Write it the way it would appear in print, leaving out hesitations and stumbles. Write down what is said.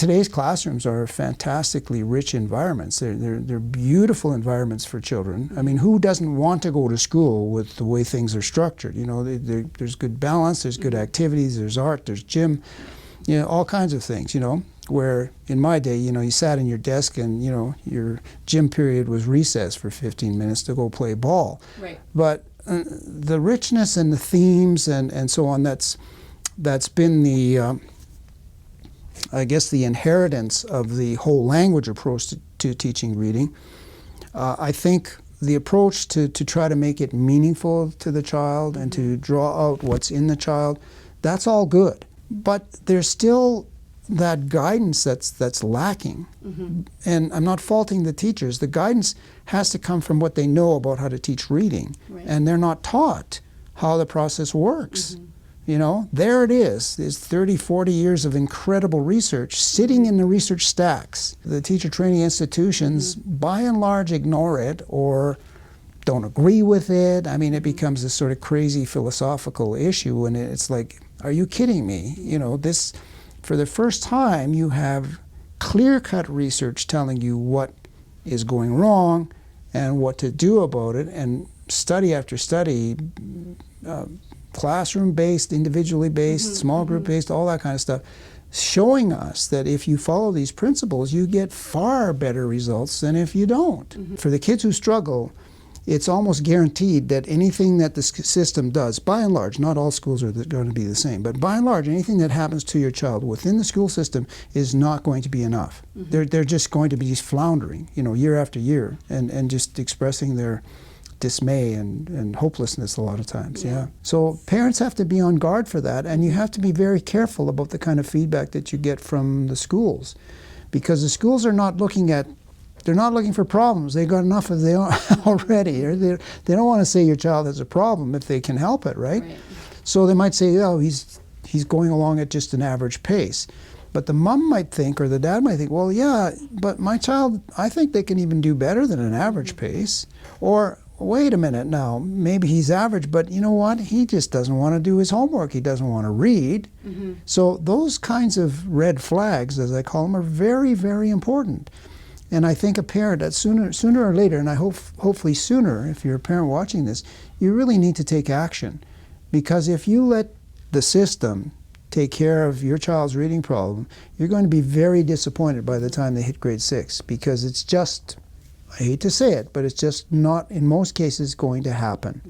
Today's classrooms are fantastically rich environments. They're beautiful environments for children. I mean, who doesn't want to go to school with the way things are structured? You know, there's good balance, there's good activities, there's art, there's gym, you know, all kinds of things, you know. Where in my day, you know, you sat in your desk and, you know, your gym period was recess for 15 minutes to go play ball. Right. But the richness and the themes and so on, that's been the I guess the inheritance of the whole language approach to teaching reading. I think the approach to try to make it meaningful to the child and to draw out what's in the child, that's all good. But there's still that guidance that's lacking. And I'm not faulting the teachers. The guidance has to come from what they know about how to teach reading. Right. And they're not taught how the process works. You know, there it is. There's 30, 40 years of incredible research sitting in the research stacks. The teacher training institutions, by and large, ignore it or don't agree with it. I mean, it becomes this sort of crazy philosophical issue, and it's like, are you kidding me? You know, this, for the first time, you have clear-cut research telling you what is going wrong and what to do about it, and study after study, classroom-based, individually based, small group-based, all that kind of stuff, showing us that if you follow these principles, you get far better results than if you don't. For the kids who struggle, it's almost guaranteed that anything that the system does, by and large, not all schools are going to be the same, but by and large, anything that happens to your child within the school system is not going to be enough. They're just going to be floundering, you know, year after year, and just expressing their dismay and hopelessness a lot of times. Yeah. So parents have to be on guard for that, and you have to be very careful about the kind of feedback that you get from the schools, because the schools are not looking for problems. They've got enough of their own already. They don't want to say your child has a problem if they can help it, right? So they might say, oh, he's going along at just an average pace. But the mom might think, or the dad might think, well, yeah, but my child, I think they can even do better than an average pace. Or, wait a minute now, maybe he's average, but you know what? He just doesn't want to do his homework. He doesn't want to read. So those kinds of red flags, as I call them, are very, very important. And I think a parent, that sooner or later, and I hope hopefully sooner, if you're a parent watching this, you really need to take action. Because if you let the system take care of your child's reading problem, you're going to be very disappointed by the time they hit grade 6, because it's just, I hate to say it, but it's just not, in most cases, going to happen.